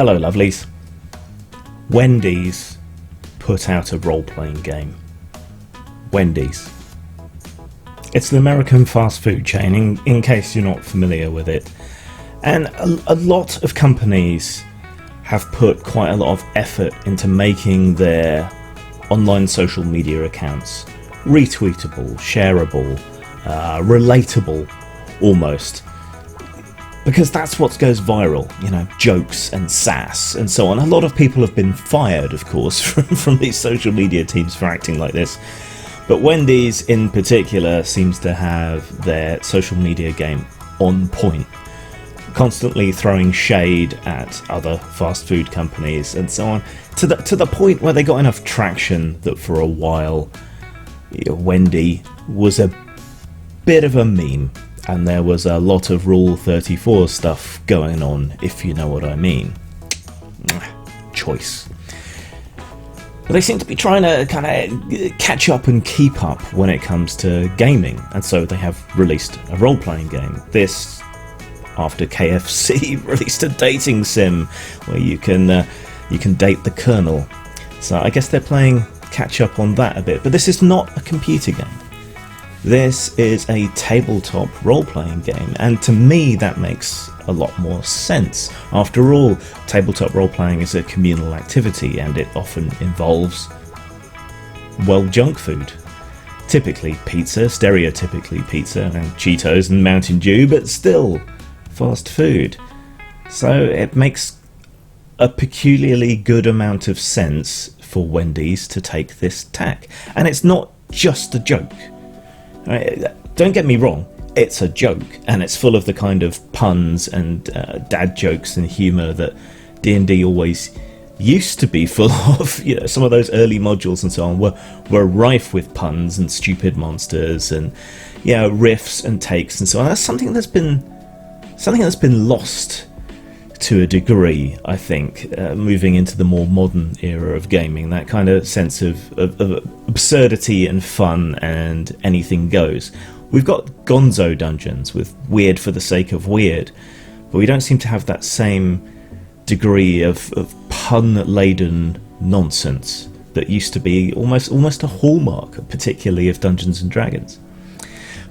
Hello lovelies. Wendy's put out a role-playing game. Wendy's. It's an American fast food chain, in case you're not familiar with it. And a lot of companies have put quite a lot of effort into making their online social media accounts retweetable, shareable, relatable almost. Because that's what goes viral, you know, jokes and sass and so on. A lot of people have been fired, of course, from these social media teams for acting like this. But Wendy's in particular seems to have their social media game on point, constantly throwing shade at other fast food companies and so on, to the point where they got enough traction that for a while, Wendy was a bit of a meme. And there was a lot of Rule 34 stuff going on, if you know what I mean. Choice. But they seem to be trying to kind of catch up and keep up when it comes to gaming, and so they have released a role-playing game. This, after KFC released a dating sim where you can date the Colonel. So I guess they're playing catch up on that a bit. But this is not a computer game. This is a tabletop role-playing game, and to me that makes a lot more sense. After all, tabletop role-playing is a communal activity, and it often involves, well, junk food. Typically pizza, stereotypically pizza, and Cheetos and Mountain Dew, but still fast food. So it makes a peculiarly good amount of sense for Wendy's to take this tack. And it's not just a joke. Don't get me wrong, it's a joke, and it's full of the kind of puns and dad jokes and humour that D&D always used to be full of. You know, some of those early modules and so on were rife with puns and stupid monsters and riffs and takes and so on. That's something that's been lost to a degree, I think, moving into the more modern era of gaming. That kind of sense of absurdity and fun and anything goes. We've got gonzo dungeons with weird for the sake of weird, but we don't seem to have that same degree of pun-laden nonsense that used to be almost a hallmark, particularly of Dungeons and Dragons.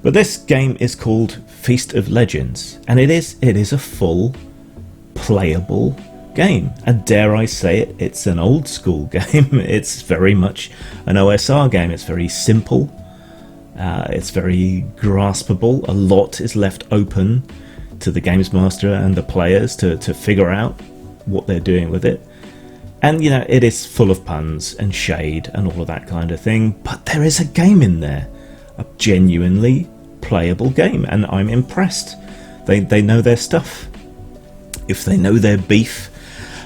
But this game is called Feast of Legends, and it is a full playable game, and dare I say it, it's an old school game. It's very much an OSR game. It's very simple, it's very graspable. A lot is left open to the games master and the players to figure out what they're doing with it. And it is full of puns and shade and all of that kind of thing, but there is a game in there, a genuinely playable game, and I'm impressed. They know their stuff. If they know their beef,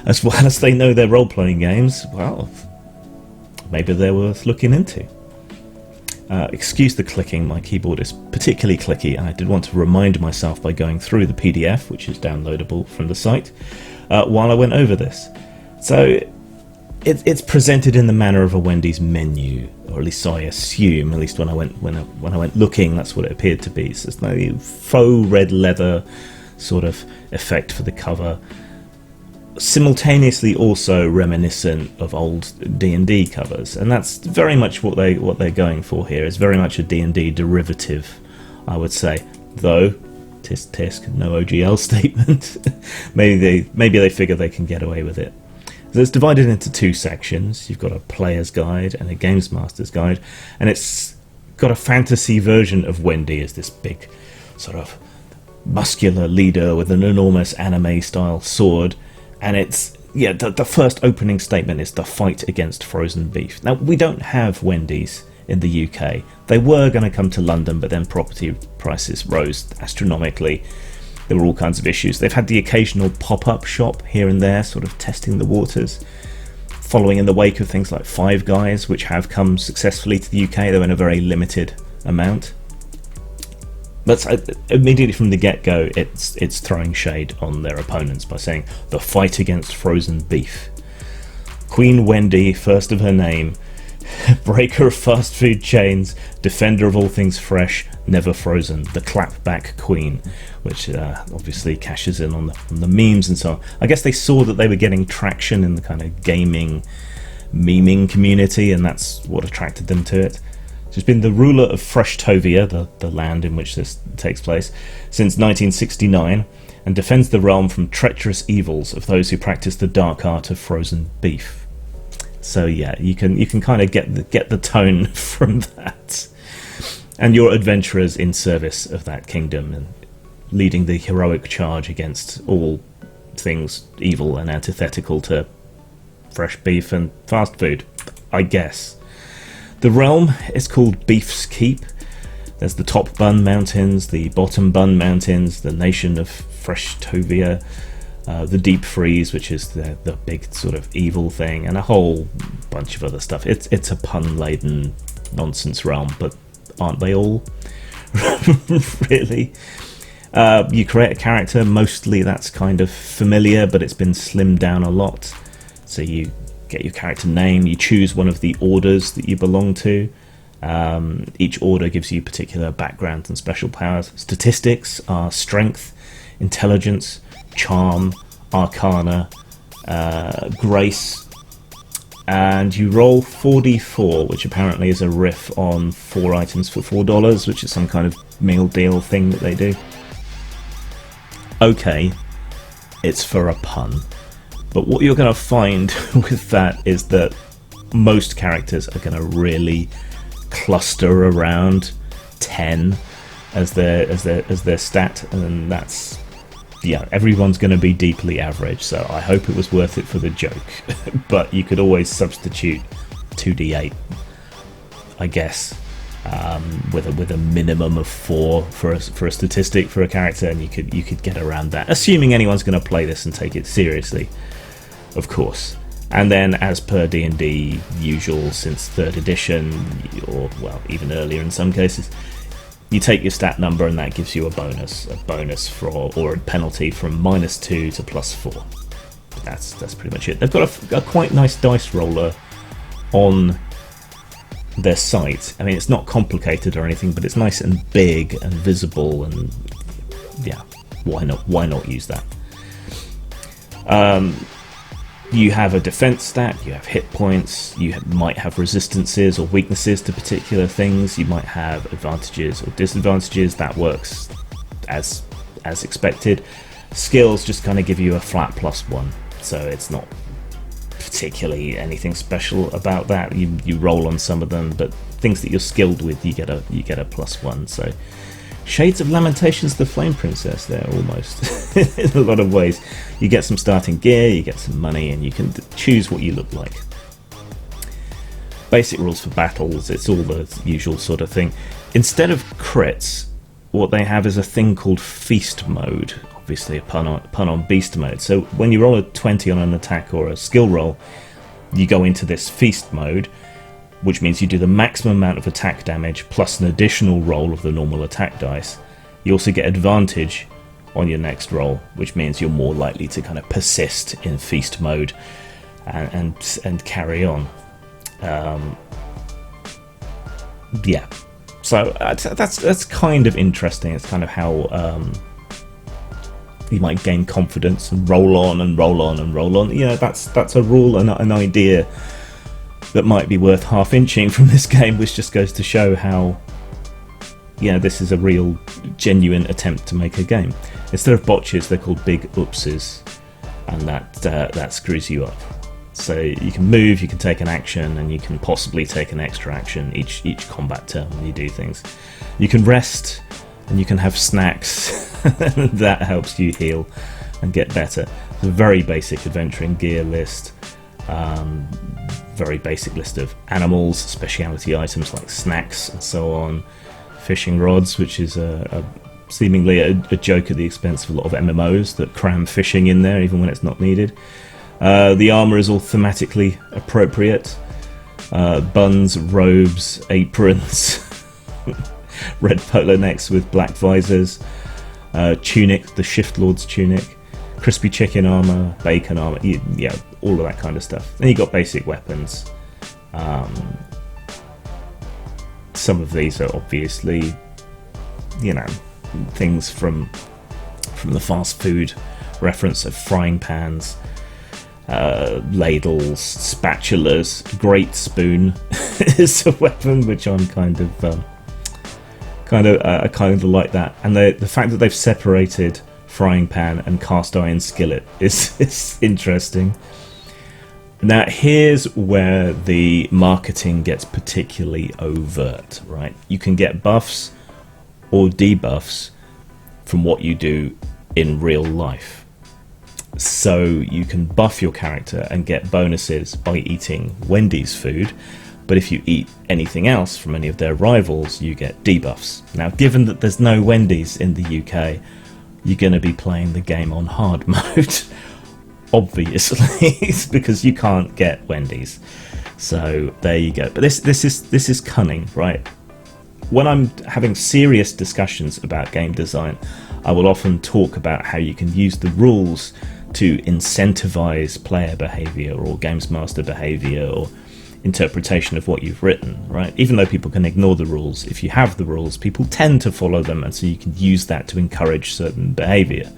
as well as they know their role-playing games, well, maybe they're worth looking into. Excuse the clicking, my keyboard is particularly clicky, and I did want to remind myself by going through the PDF, which is downloadable from the site, while I went over this. So, it's presented in the manner of a Wendy's menu, or at least so I assume. At least when I went looking, that's what it appeared to be. So it's no faux red leather sort of effect for the cover, simultaneously also reminiscent of old D&D covers, and that's very much what they're going for here. It's very much a D&D derivative, I would say, though tisk tisk, no OGL statement. maybe they figure they can get away with it. So it's divided into two sections. You've got a player's guide and a games master's guide, and it's got a fantasy version of Wendy as this big sort of muscular leader with an enormous anime-style sword, and it's the first opening statement is the fight against frozen beef. Now, we don't have Wendy's in the UK. They were going to come to London, but then property prices rose astronomically. There were all kinds of issues. They've had the occasional pop-up shop here and there, sort of testing the waters, following in the wake of things like Five Guys, which have come successfully to the UK, though in a very limited amount. But immediately from the get-go, it's throwing shade on their opponents by saying, the fight against frozen beef. Queen Wendy, first of her name, Breaker of fast food chains, defender of all things fresh, never frozen, the clapback queen, which obviously cashes in on the memes and so on. I guess they saw that they were getting traction in the kind of gaming memeing community, and that's what attracted them to it. She's been the ruler of Freshtovia, the land in which this takes place, since 1969, and defends the realm from treacherous evils of those who practice the dark art of frozen beef. So yeah, you can kind of get the tone from that. And you're adventurers in service of that kingdom and leading the heroic charge against all things evil and antithetical to fresh beef and fast food, I guess. The realm is called Beef's Keep. There's the Top Bun Mountains, the Bottom Bun Mountains, the nation of Freshtovia, the Deep Freeze, which is the big sort of evil thing, and a whole bunch of other stuff. It's a pun-laden nonsense realm, but aren't they all? Really? You create a character, mostly that's kind of familiar, but it's been slimmed down a lot. So you get your character name, you choose one of the orders that you belong to. Each order gives you particular backgrounds and special powers. Statistics are strength, intelligence, charm, arcana, grace, and you roll 4d4, which apparently is a riff on 4 items for $4, which is some kind of meal deal thing that they do. Okay, it's for a pun, but what you're going to find with that is that most characters are going to really cluster around 10 as their stat, and that's, yeah, everyone's going to be deeply average, so I hope it was worth it for the joke. But you could always substitute 2d8, I guess, with a minimum of 4 for a statistic for a character, and you could get around that, assuming anyone's going to play this and take it seriously, of course. And then, as per D&D usual since 3rd edition, or well, even earlier in some cases, you take your stat number and that gives you a bonus or a penalty from -2 to +4. That's pretty much it. They've got a quite nice dice roller on their site. I mean, it's not complicated or anything, but it's nice and big and visible, and yeah, why not use that? You have a defense stat, you have hit points, you might have resistances or weaknesses to particular things, you might have advantages or disadvantages. That works as expected. Skills just kind of give you a flat +1, so it's not particularly anything special about that. You roll on some of them, but things that you're skilled with, you get a +1. So Shades of Lamentations, the Flame Princess there, almost, in a lot of ways. You get some starting gear, you get some money, and you can choose what you look like. Basic rules for battles, it's all the usual sort of thing. Instead of crits, what they have is a thing called Feast Mode, obviously a pun on Beast Mode. So when you roll a 20 on an attack or a skill roll, you go into this Feast Mode, which means you do the maximum amount of attack damage plus an additional roll of the normal attack dice. You also get advantage on your next roll, which means you're more likely to kind of persist in feast mode and carry on. Yeah, so that's kind of interesting. It's kind of how you might gain confidence and roll on and roll on and roll on. You know, that's a rule and an idea that might be worth half-inching from this game, which just goes to show how, yeah, this is a real, genuine attempt to make a game. Instead of botches, they're called big oopses, and that screws you up. So you can move, you can take an action, and you can possibly take an extra action each combat turn when you do things. You can rest, and you can have snacks. That helps you heal and get better. It's a very basic adventuring gear list. Very basic list of animals, speciality items like snacks and so on, fishing rods, which is seemingly a joke at the expense of a lot of MMOs that cram fishing in there even when it's not needed. The armour is all thematically appropriate. Buns, robes, aprons, red polo necks with black visors, tunic, the Shift Lord's tunic, crispy chicken armour, bacon armour, yeah, all of that kind of stuff. Then you got basic weapons, some of these are obviously, you know, things from the fast food reference of frying pans, ladles, spatulas. Great spoon is a weapon, which I'm kind of like that. And the fact that they've separated frying pan and cast iron skillet is interesting. Now, here's where the marketing gets particularly overt, right? You can get buffs or debuffs from what you do in real life. So you can buff your character and get bonuses by eating Wendy's food, but if you eat anything else from any of their rivals, you get debuffs. Now, given that there's no Wendy's in the UK, you're going to be playing the game on hard mode. Obviously, because you can't get Wendy's. So there you go. But this is cunning, right? When I'm having serious discussions about game design, I will often talk about how you can use the rules to incentivize player behavior or games master behavior or interpretation of what you've written, right? Even though people can ignore the rules, if you have the rules, people tend to follow them, and so you can use that to encourage certain behavior.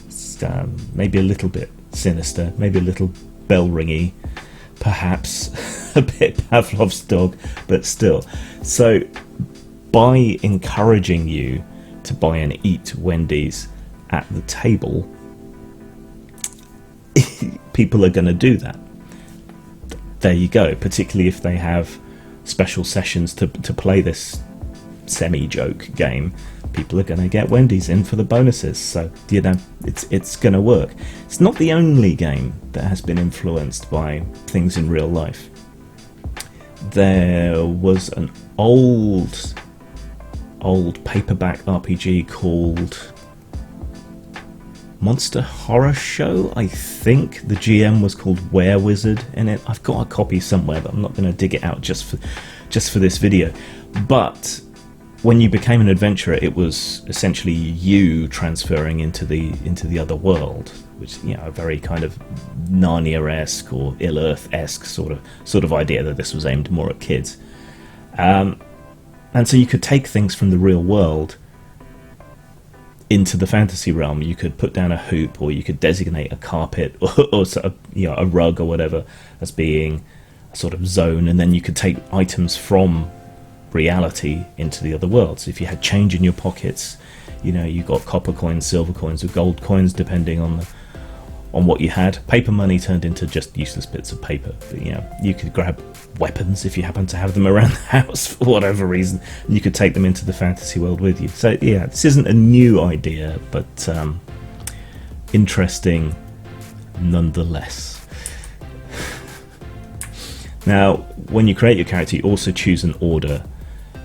It's maybe a little bit sinister, maybe a little bell-ringy, perhaps a bit Pavlov's dog, but still. So by encouraging you to buy and eat Wendy's at the table, people are going to do that. There you go, particularly if they have special sessions to play this semi-joke game. People are going to get Wendy's in for the bonuses, so you know it's going to work. It's not the only game that has been influenced by things in real life. There was an old paperback RPG called Monster Horror Show. I think the GM was called Were-Wizard in it. I've got a copy somewhere, but I'm not going to dig it out just for this video. But when you became an adventurer, it was essentially you transferring into the other world, which, you know, a very kind of Narnia-esque or Ill-Earth-esque sort of idea that this was aimed more at kids. And so you could take things from the real world into the fantasy realm. You could put down a hoop, or you could designate a carpet or sort of, you know, a rug or whatever as being a sort of zone, and then you could take items from reality into the other world. So if you had change in your pockets, you know, you got copper coins, silver coins, or gold coins, depending on what you had. Paper money turned into just useless bits of paper. But, you know, you could grab weapons if you happen to have them around the house for whatever reason, and you could take them into the fantasy world with you. So yeah, this isn't a new idea, but interesting nonetheless. Now, when you create your character, you also choose an order,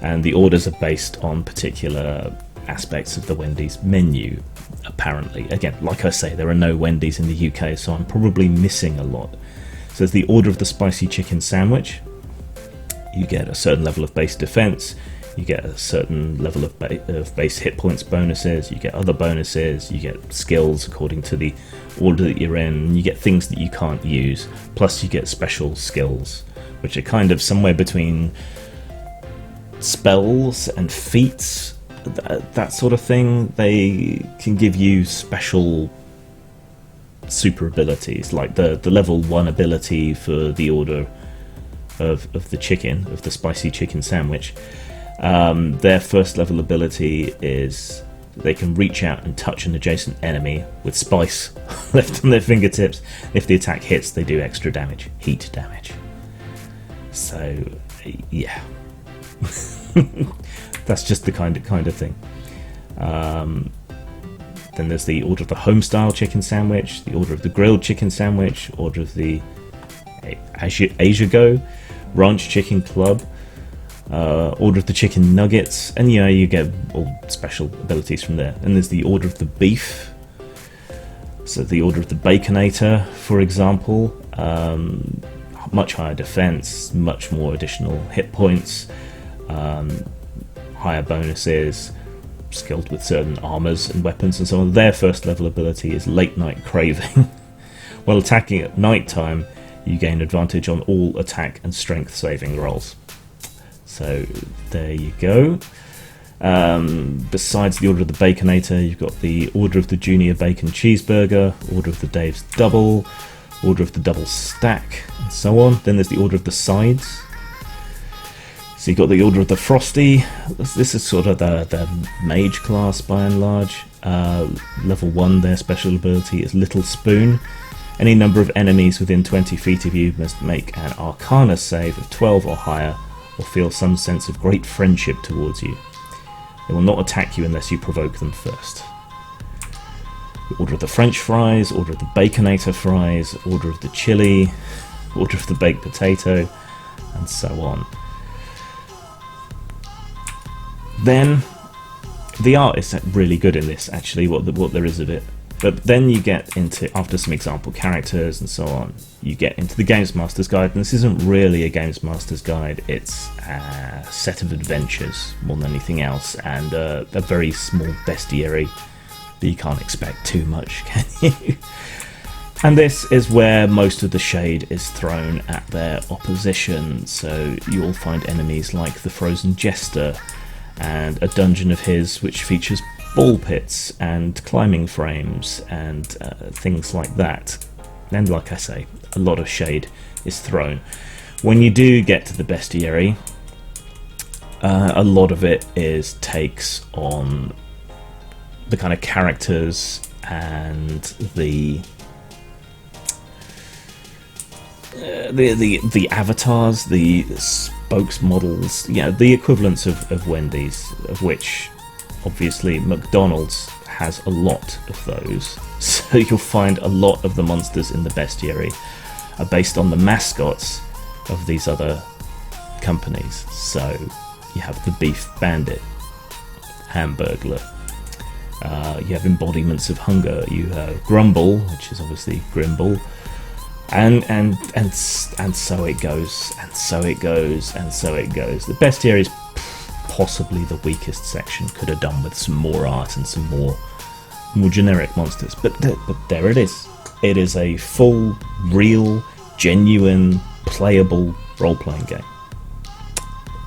and the orders are based on particular aspects of the Wendy's menu, apparently. Again, like I say, there are no Wendy's in the UK, so I'm probably missing a lot. So there's the order of the spicy chicken sandwich. You get a certain level of base defense, you get a certain level of base hit points bonuses, you get other bonuses, you get skills according to the order that you're in, you get things that you can't use, plus you get special skills, which are kind of somewhere between spells and feats, that sort of thing. They can give you special super abilities, like the level 1 ability for the order of the spicy chicken sandwich. Their first level ability is they can reach out and touch an adjacent enemy with spice left on their fingertips. If the attack hits, they do extra damage, heat damage. So yeah. That's just the kind of thing. Then there's the order of the home-style chicken sandwich, the order of the grilled chicken sandwich, order of the Asiago ranch chicken club, order of the chicken nuggets, and yeah, you get all special abilities from there. And there's the order of the beef, so the order of the Baconator, for example, much higher defense, much more additional hit points, higher bonuses, skilled with certain armors and weapons and so on. Their first level ability is Late Night Craving. While attacking at night time, you gain advantage on all attack and strength saving rolls. So there you go. Besides the Order of the Baconator, you've got the Order of the Junior Bacon Cheeseburger, Order of the Dave's Double, Order of the Double Stack, and so on. Then there's the Order of the Sides. So you've got the Order of the Frosty. This is sort of the mage class by and large. Level 1, their special ability is Little Spoon. Any number of enemies within 20 feet of you must make an Arcana save of 12 or higher, or feel some sense of great friendship towards you. They will not attack you unless you provoke them first. The Order of the French Fries, Order of the Baconator Fries, Order of the Chili, Order of the Baked Potato, and so on. Then, the art is really good in this, actually, what there is of it. But then you get into, after some example characters and so on, you get into the Games Master's Guide, and this isn't really a Games Master's Guide, it's a set of adventures more than anything else, and a very small bestiary, but you can't expect too much, can you? And this is where most of the shade is thrown at their opposition, so you'll find enemies like the Frozen Jester, and a dungeon of his which features ball pits and climbing frames and things like that. And like I say, a lot of shade is thrown. When you do get to the bestiary, a lot of it is takes on the kind of characters and the avatars, the spokesmodels, the equivalents of Wendy's, of which obviously McDonald's has a lot of those. So you'll find a lot of the monsters in the bestiary are based on the mascots of these other companies. So you have the Beef Bandit, Hamburglar, you have embodiments of hunger, you have Grumble, which is obviously Grimble, and so it goes, and so it goes, and so it goes. The bestiary is possibly the weakest section. Could have done with some more art and some more generic monsters, but there it is. It is a full, real, genuine, playable role-playing game.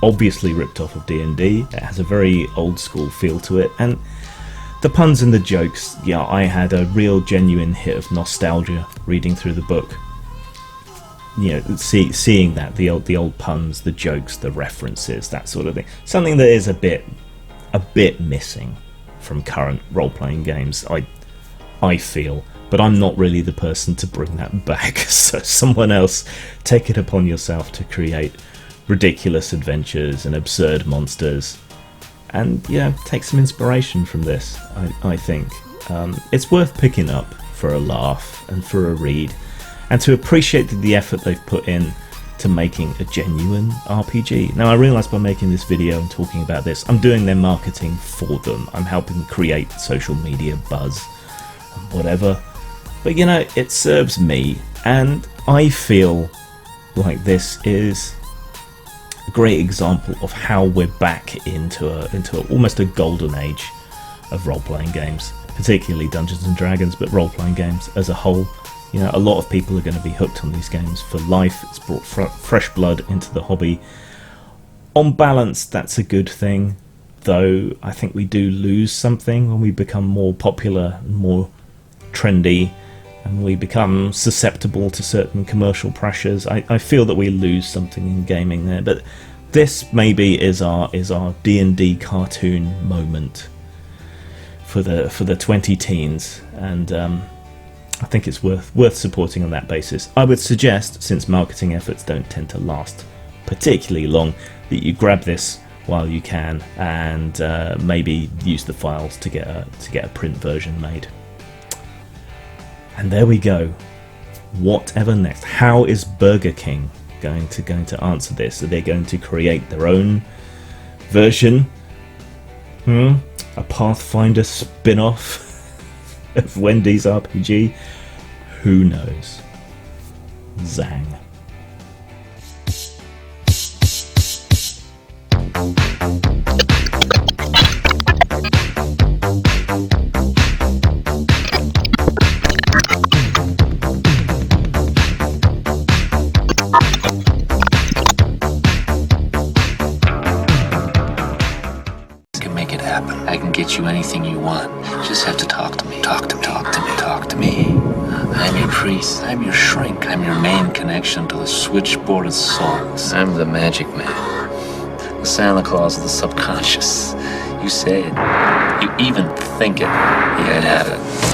Obviously ripped off of D&D. It has a very old school feel to it, and the puns and the jokes, I had a real genuine hit of nostalgia reading through the book. Seeing that, the old puns, the jokes, the references, that sort of thing. Something that is a bit missing from current role-playing games, I feel. But I'm not really the person to bring that back. So someone else, take it upon yourself to create ridiculous adventures and absurd monsters. And take some inspiration from this, I think. It's worth picking up for a laugh and for a read, and to appreciate the effort they've put in to making a genuine RPG. Now, I realise by making this video and talking about this, I'm doing their marketing for them. I'm helping create social media buzz and whatever. But it serves me, and I feel like this is a great example of how we're back into almost a golden age of role-playing games, particularly Dungeons and Dragons, but role-playing games as a whole. A lot of people are going to be hooked on these games for life. It's brought fresh blood into the hobby. On balance, that's a good thing, though I think we do lose something when we become more popular and more trendy, and we become susceptible to certain commercial pressures. I feel that we lose something in gaming there, but this maybe is our D&D cartoon moment for the 20 teens, and I think it's worth supporting on that basis. I would suggest, since marketing efforts don't tend to last particularly long, that you grab this while you can, and maybe use the files to get a print version made. And there we go. Whatever next? How is Burger King going to answer this? Are they going to create their own version? A Pathfinder spin-off of Wendy's RPG? Who knows? Zang. happen. I can get you anything you want. You just have to talk to me. Talk to me. Talk to me. Talk to me. I'm your priest. I'm your shrink. I'm your main connection to the switchboard of souls. I'm the magic man. The Santa Claus of the subconscious. You say it. You even think it. You can have it.